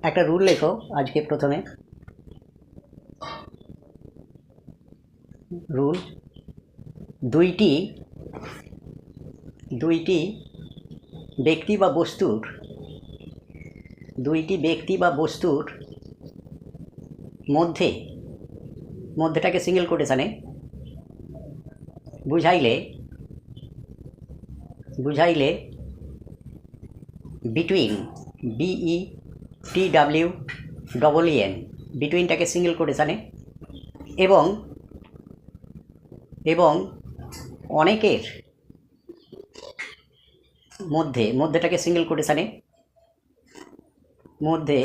একটা রুল লেখো আজকে প্রথমে। রুল দুইটি ব্যক্তি বা বস্তুর মধ্যেটাকে সিঙ্গেল কোটেশানে বুঝাইলে বিটুইন BETWEEN বিটুইনটাকে সিঙ্গেল কোটেশানে এবং অনেকের মধ্যেটাকে সিঙ্গেল কোটেশানে মধ্যে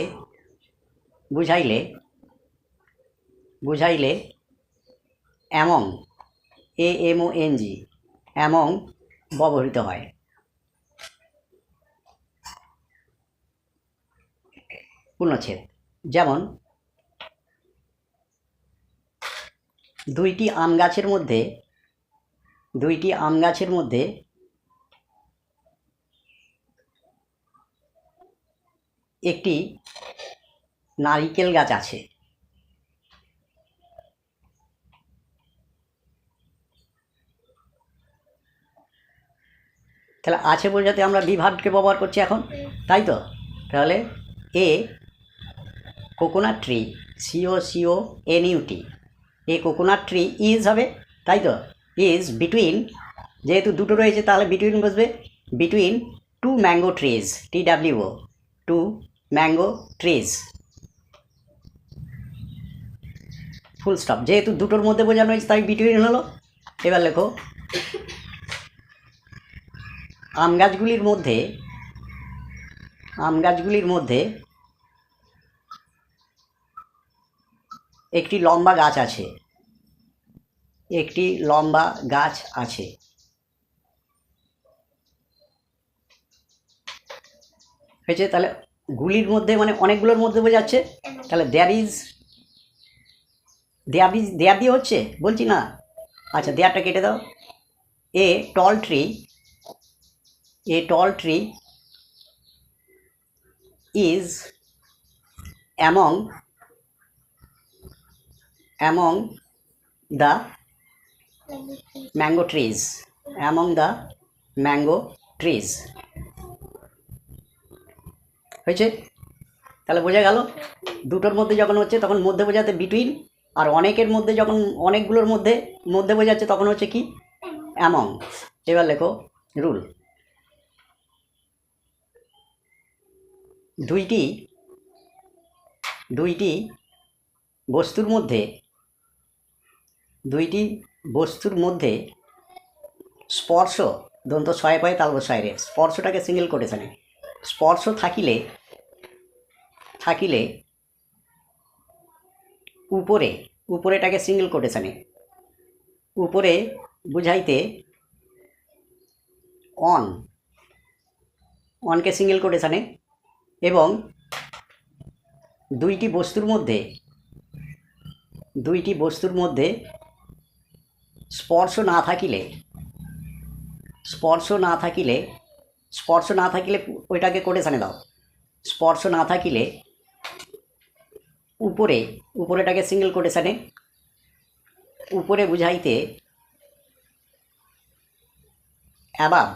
বুঝাইলে অ্যামং AMONG অ্যামং ব্যবহৃত হয়। পূর্ণচ্ছেদ যেমন দুইটি আম গাছের মধ্যে একটি নারিকেল গাছ আছে। তাহলে আছে বোঝাতে আমরা বি ভার্বকে ব্যবহার করছি এখন, তাই তো? তাহলে a coconut tree COCONUT a coconut tree is হবে, তাই তো? ইজ বিটুইন, যেহেতু দুটো রয়েছে তাহলে বিটুইন বসবে, between 2 mango trees TWO 2 mango trees full stop. যেহেতু দুটোর মধ্যে বোঝানো হয়েছে তাই বিটুইন হলো। এবার লেখো আম গাছগুলির মধ্যে একটি লম্বা গাছ আছে। হয়েছে? তাহলে গুলির মধ্যে মানে অনেকগুলোর মধ্যে বোঝাচ্ছে। তাহলে দেয়ার দিয়ে হচ্ছে, বলছি না। আচ্ছা, দেয়ারটা কেটে দাও। A tall tree is among the mango trees হয়েছে? তাহলে বোঝা গেল দুটোর মধ্যে যখন হচ্ছে তখন মধ্যে বোঝাতে বিটুইন, আর অনেকের মধ্যে যখন অনেকগুলোর মধ্যে বোঝাচ্ছে তখন হচ্ছে কি অ্যামং। এবার লেখো রুল দুইটি বস্তুর মধ্যে স্পর্শ দন্ত ছয় পায়ে তালব ছয়রে স্পর্শটাকে সিঙ্গেল কোটেশানে স্পর্শ থাকিলে উপরেটাকে সিঙ্গেল কোটেশানে উপরে বুঝাইতে অনকে সিঙ্গেল কোটেশানে এবং দুইটি বস্তুর মধ্যে স্পর্শ না থাকিলে ওইটাকে কোটেশানে দাও। স্পর্শ না থাকিলে উপরেটাকে সিঙ্গেল কোটেশানে উপরে বুঝাইতে অ্যাবাব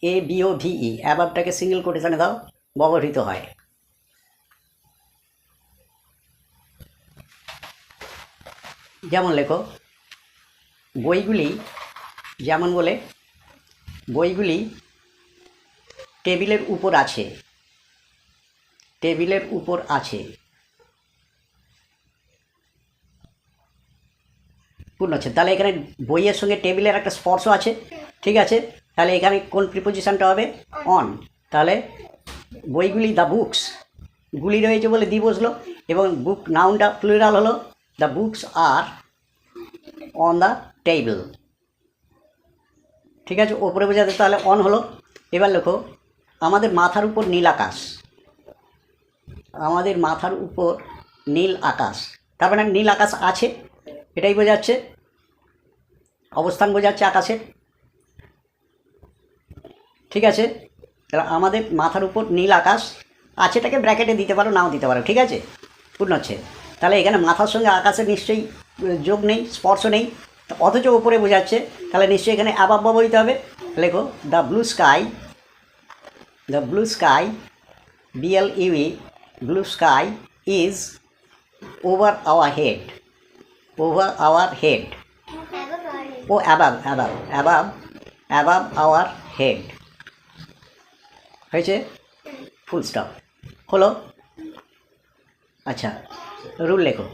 ABOVE অ্যাবাবটাকে সিঙ্গেল কোটেশানে দাও, ব্যবহৃত হয়। যেমন লেখো বইগুলি টেবিলের উপর আছে। পূর্ণচ্ছেদ। তাহলে এখানে বইয়ের সঙ্গে টেবিলের একটা স্পর্শ আছে, ঠিক আছে? তাহলে এখানে কোন প্রিপোজিশনটা হবে? অন। তাহলে বইগুলি দ্য বুকস, গুলি রয়েছে বলে দি বসলো, এবং বুক নাউনটা প্লুরাল হলো, the books are on the table, ঠিক আছে? ওপরে বোঝাতে তাহলে অন হলো। এবার লেখো আমাদের মাথার উপর নীল আকাশ, তার মানে নীল আকাশ আছে, এটাই বোঝাচ্ছে, অবস্থান বোঝাচ্ছে আকাশের, ঠিক আছে? তাহলে আমাদের মাথার উপর নীল আকাশ আছেটাকে ব্র্যাকেটে দিতে পারো, নাও দিতে পারো, ঠিক আছে। পূর্ণচ্ছেদ। তাহলে এখানে মাথার সঙ্গে আকাশের নিশ্চয়ই যোগ নেই, স্পর্শ নেই, অথচ ওপরে বোঝাচ্ছে, তাহলে নিশ্চয়ই এখানে অ্যাবাব বইতে হবে। লেখো the blue sky BLUE blue sky is over our head, ও অ্যাবাব আওয়ার হেড হয়েছে, ফুল স্টপ হলো। আচ্ছা, রুল লেখো।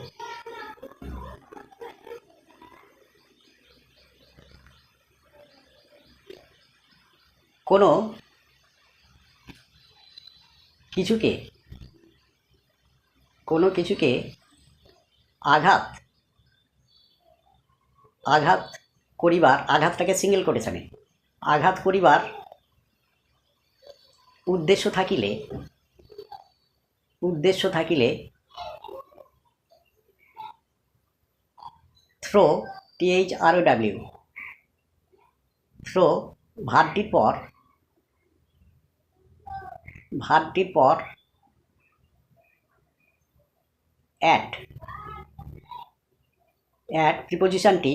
কোনো কিছুকে আঘাত করিবার, আঘাতটাকে সিঙ্গেল কোটেশনে, আঘাত করিবার উদ্দেশ্য থাকিলে থ্রো THROW, থ্রো ভার্বটির পর অ্যাট প্রিপোজিশনটি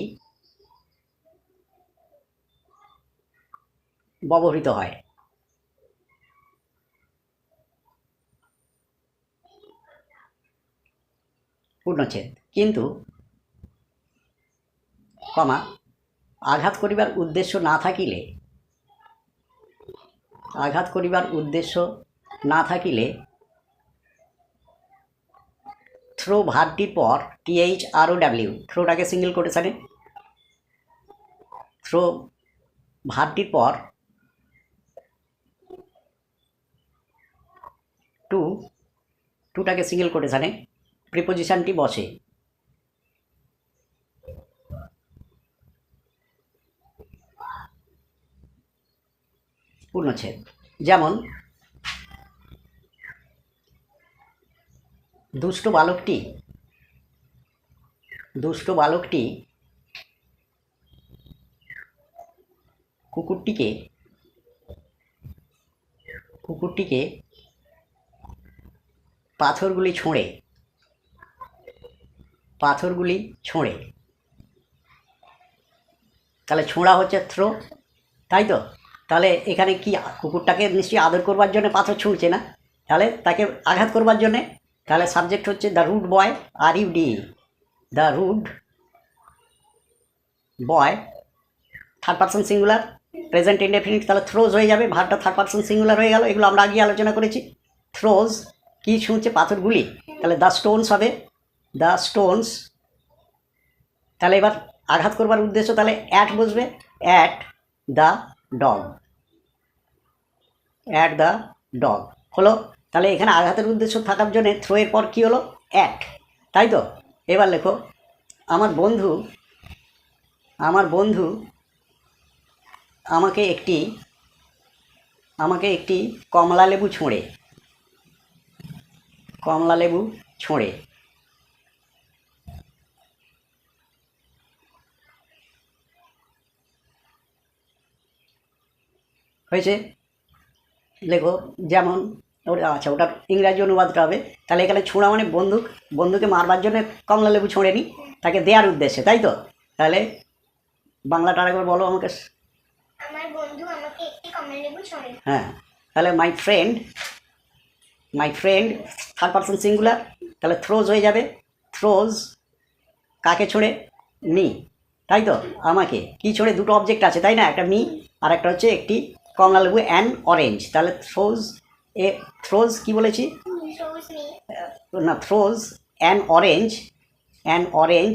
ব্যবহৃত হয়। পূর্ণচ্ছেদ। কিন্তু আঘাত করিবার উদ্দেশ্য না থাকিলে থ্রো ভার্বটির পর THROW, থ্রোটাকে সিঙ্গেল কোটেশনে, থ্রো ভার্বটির পর টুটাকে সিঙ্গেল কোটেশনে প্রিপোজিশনটি বসে। পূর্ণচ্ছেদ। যেমন দুষ্ট বালকটি কুকুরটিকে পাথরগুলি ছোঁড়ে, তাহলে ছোঁড়া হচ্ছে থ্রো, তাই তো। তাহলে এখানে কি কুকুরটাকে নিশ্চয়ই আদর করবার জন্য পাথর ছুঁড়ছে না, তাহলে তাকে আঘাত করবার জন্যে। তাহলে সাবজেক্ট হচ্ছে the rude boy, RUD, the rude boy, third person singular, present indefinite, তাহলে থ্রোজ হয়ে যাবে, ভার্বটা থার্ড পারসন সিঙ্গুলার হয়ে গেল। এগুলো আমরা আগে আলোচনা করেছি। থ্রোজ কি ছুঁড়ছে, পাথরগুলি, তাহলে দ্য স্টোনস হবে, দ্য স্টোনস। তাহলে এবার আঘাত করবার উদ্দেশ্য, তাহলে অ্যাট বসবে, অ্যাট দ্য ডগ হলো। তাহলে এখানে আঘাতের উদ্দেশ্য থাকার জন্য থ্রো এর পর কী হলো, অ্যাট, তাই তো। এবার লেখো আমার বন্ধু আমাকে একটি কমলা লেবু ছোঁড়ে, হয়েছে। লেখো যেমন আচ্ছা, ওটার ইংরাজি অনুবাদটা হবে, তাহলে এখানে ছোঁড়া মানে বন্ধুকে মারবার জন্য কমলা লেবু ছোঁড়েনি, তাকে দেওয়ার উদ্দেশ্যে, তাই তো। তাহলে বাংলাটা আরেকবার বলো আমাকে। আমার বন্ধু আমাকে একটি কমলা লেবু ছোঁড়ে। হ্যাঁ, তাহলে my friend third person singular, তাহলে থ্রোজ হয়ে যাবে, থ্রোজ কাকে ছোঁড়ে, মি, তাই তো। আমাকে কি ছোঁড়ে, দুটো অবজেক্ট আছে, তাই না, একটা মি আর একটা হচ্ছে একটি কমলা লেবু অ্যান অরেঞ্জ। তাহলে থ্রোজ কি বলেছি না, থ্রোজ অ্যান অরেঞ্জ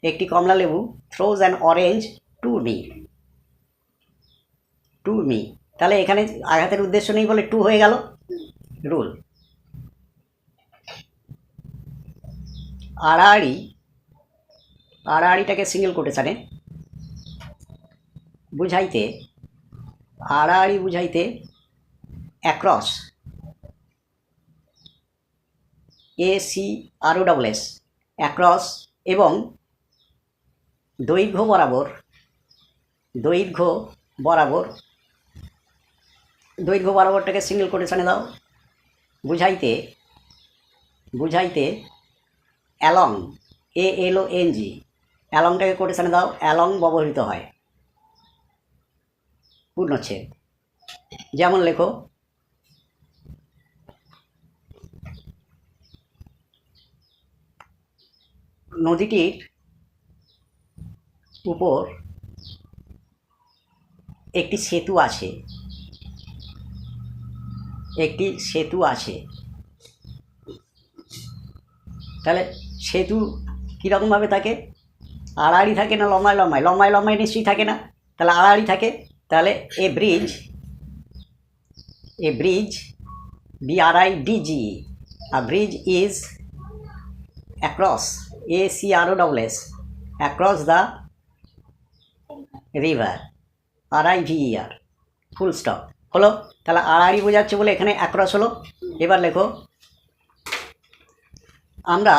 একটি কমলা লেবু, throws an orange to me. তাহলে এখানে আঘাতের উদ্দেশ্য নেই বলে টু হয়ে গেল, রুল। আড়াআড়িটাকে সিঙ্গেল কোটেশনে বুঝাইতে অ্যাক্রস, ACROSS, অ্যাক্রস, এবং দৈর্ঘ্য বরাবরটাকে সিঙ্গেল কোটেশনে দাও, বুঝাইতে বুঝাইতে অ্যালং, ALONG, অ্যালংটাকে কোটেশনে দাও, অ্যালং ব্যবহৃত হয়। পূর্ণচ্ছেদ। যেমন লেখো, নদীটির উপর একটি সেতু আছে, একটি সেতু আছে। তাহলে সেতু কীরকমভাবে থাকে? আড়াআড়ি থাকে না লম্বায় লম্বায়? লম্বায় লম্বায় নিশ্চয়ই থাকে না, তাহলে আড়াআড়ি থাকে। তাহলে a bridge, BRIDGE, a bridge is across, ACROSS, across the river, RIVER, full stop. হলো, তাহলে আড়াআড়ি বোঝাচ্ছে বলে এখানে অ্যাক্রস হলো। এবার লেখো, আমরা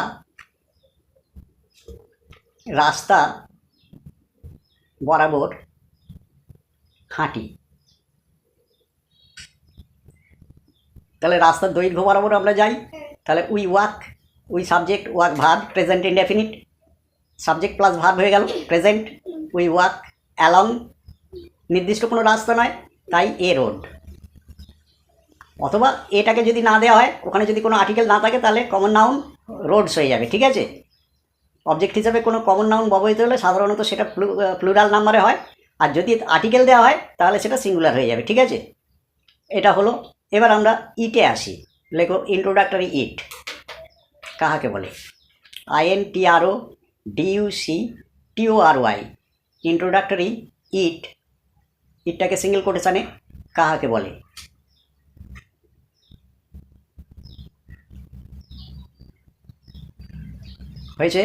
রাস্তা বরাবর হাঁটি। তাহলে রাস্তার দৈর্ঘ্য বরাবর আমরা যাই। তাহলে we walk, we subject, walk verb, present indefinite, subject plus verb হয়ে গেল প্রেজেন্ট। উই ওয়াক অ্যালং, নির্দিষ্ট কোনো রাস্তা নয়, তাই এ রোড। অথবা এটাকে যদি না দেওয়া হয়, ওখানে যদি কোনো আর্টিকেল না থাকে, তাহলে কমন নাউন রোডস হয়ে যাবে, ঠিক আছে। অবজেক্ট হিসাবে কোনো কমন নাউন ব্যবহৃত হলে সাধারণত সেটা প্লুরাল নাম্বারে হয়, আর যদি আর্টিকেল দেওয়া হয় তাহলে সেটা সিঙ্গুলার হয়ে যাবে, ঠিক আছে। এটা হলো। এবার আমরা ইটে আসি। লেখো, ইন্ট্রোডাক্টরি ইট কাহাকে বলে? INTRODUCTORY, ইন্ট্রোডাক্টরি ইট, ইটটাকে সিঙ্গেল কোটেশনে কাহাকে বলে? হয়েছে।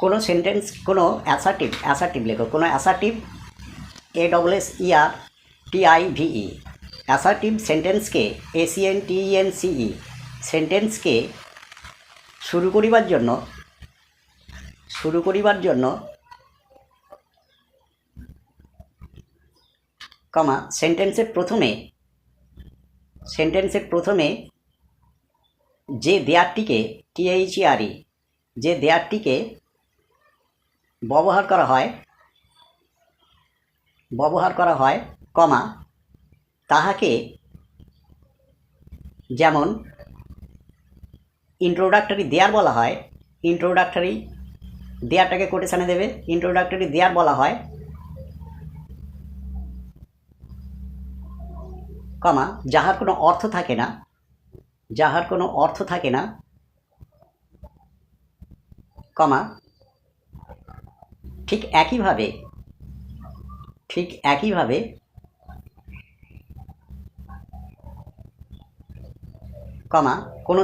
কোনো সেন্টেন্স, কোনো অ্যাসার্টিভ লেখো, কোনো অ্যাসার্টিভ, ASSERTIVE, অ্যাসার্টিভ সেন্টেন্সকে, ACNTENCE, সেন্টেন্সকে শুরু করিবার জন্য কমা সেন্টেন্সের প্রথমে যে দেয়ারটিকে, THERE, যে দেয়ারটিকে ব্যবহার করা হয় কমা তাহাকে, যেমন ইন্ট্রোডাক্টরি দেয়ার বলা হয়, ইন্ট্রোডাক্টরি দেয়ারটাকে কোটেশনে দেবে, ইন্ট্রোডাক্টরি দেয়ার বলা হয় কমা যাহার কোনো অর্থ থাকে না, কমা ঠিক একইভাবে কমা কোনো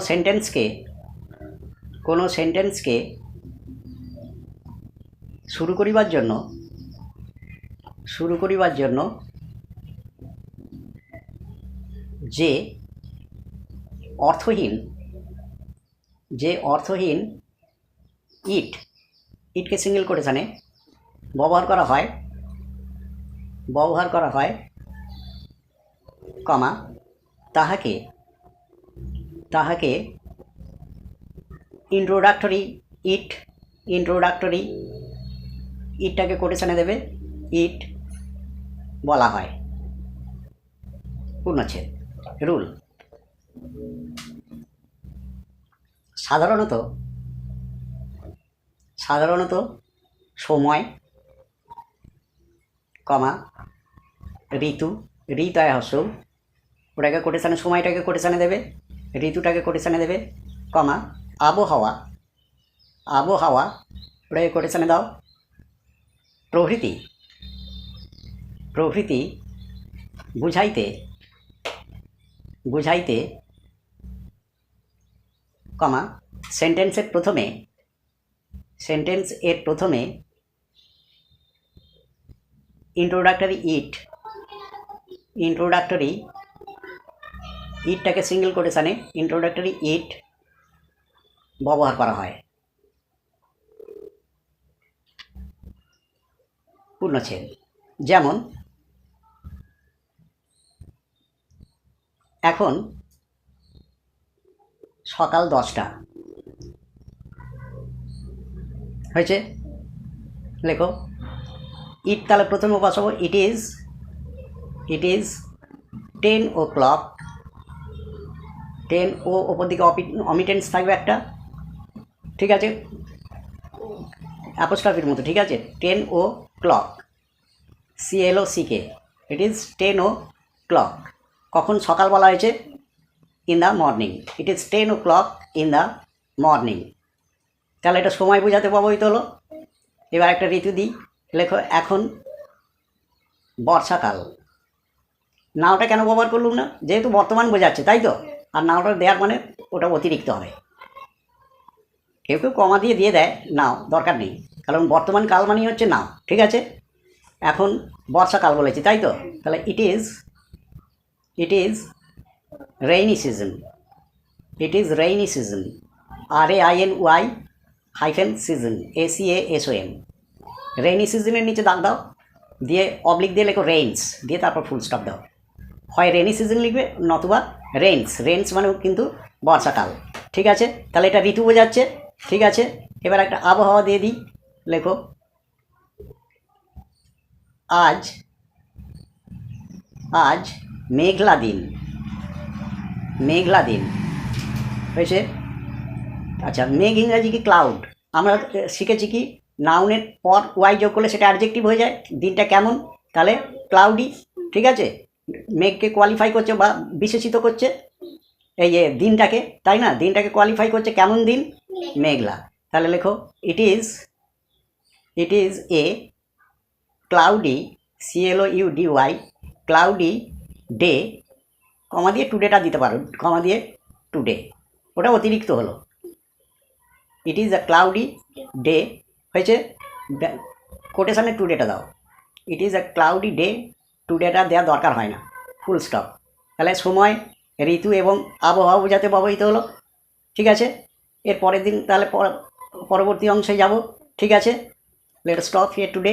সেন্টেন্সকে শুরু করিবার জন্য যে অর্থহীন ইটকে সিঙ্গেল কোটেশনে ব্যবহার করা হয় কমা তাহাকে ইন্ট্রোডাক্টরি ইটটাকে কোটেশনে দেবে, ইট বলা হয়। পূর্ণচ্ছেদ। রুল, সাধারণত সময় কমা ঋতু, ঋতয় হস্য, ওটাকে কোটেশনে, সময়টাকে কোটেশনে দেবে, ঋতুটাকে কোটেশনে দেবে, কমা আবহাওয়া, ওটাকে কোটেশনে দাও, প্রভৃতি বুঝাইতে কমা সেন্টেন্সের প্রথমে ইন্ট্রোডাক্টরি ইটটাকে সিঙ্গেল কোটেশনে ইন্ট্রোডাক্টরি ইট ব্যবহার করা হয়। পূর্ণচ্ছেদ। যেমন এখন সকাল 10টা হয়েছে। লেখো ইট, তাহলে প্রথমে বসাবো ইট ইজ 10 o'clock। 10 ও ওপর দিকে অমিটেন্স থাকবে একটা, ঠিক আছে, অ্যাপোস্ট্রফির মতো, ঠিক আছে। 10 o'clock, CLOCK, it is 10 o'clock। কখন সকাল বলা হয়েছে? In the morning, it is 10 o'clock in the morning. তাহলে এটা সময় বোঝাতে ব্যবহৃত হলো। এবার একটা ঋতু দিই, লেখো এখন বর্ষাকাল। নাওটা কেন ব্যবহার করলুম না? যেহেতু বর্তমান বোঝাচ্ছে, তাই তো, আর নাওটা দেওয়ার মানে ওটা অতিরিক্ত হবে। কেউ কেউ কমা দিয়ে দিয়ে দেয়, নাও দরকার নেই, কারণ বর্তমান কাল মানেই হচ্ছে নাও, ঠিক আছে। এখন বর্ষাকাল বলেছি, তাই তো, তাহলে it is rainy season. It is rainy season, RAINY SEASON। Rainy সিজনের নিচে দাগ দাও, দিয়ে অবলিক দিয়ে লেখো রেইনস, দিয়ে তারপর ফুল স্টপ দাও। হয় রেইনি সিজন লিখবে, নতুবা রেইনস মানে কিন্তু বর্ষাকাল, ঠিক আছে। তাহলে এটা ঋতু বোঝাচ্ছে, ঠিক আছে। এবার একটা আবহাওয়া দিয়ে দিই, লেখো আজ মেঘলা দিন। হয়েছে। আচ্ছা, মেঘ ইংরাজি কি ক্লাউড। আমরা শিখেছি কি নাউনের পর ওয়াই যোগ করলে সেটা অ্যাডজেক্টিভ হয়ে যায়। দিনটা কেমন, তাহলে ক্লাউডি, ঠিক আছে। মেঘকে কোয়ালিফাই করছে বা বিশেষিত করছে এই যে দিনটাকে, তাই না, দিনটাকে কোয়ালিফাই করছে কেমন দিন, মেঘলা। তাহলে লেখো it is a cloudy, CLOUDY, cloudy day, comma দিয়ে টুডেটা দিতে পারো, কমা দিয়ে টুডে, ওটা অতিরিক্ত হলো। It is a cloudy day, হয়েছে। কোটেশানে টুডেটা দাও, it is a cloudy day, টুডেটা দেওয়ার দরকার হয় না, ফুল স্টপ। তাহলে সময়, ঋতু এবং আবহাওয়া বোঝাতে ব্যবহৃত হলো, ঠিক আছে। এর পরের দিন তাহলে পরবর্তী অংশে যাব, ঠিক আছে। Let stop here today.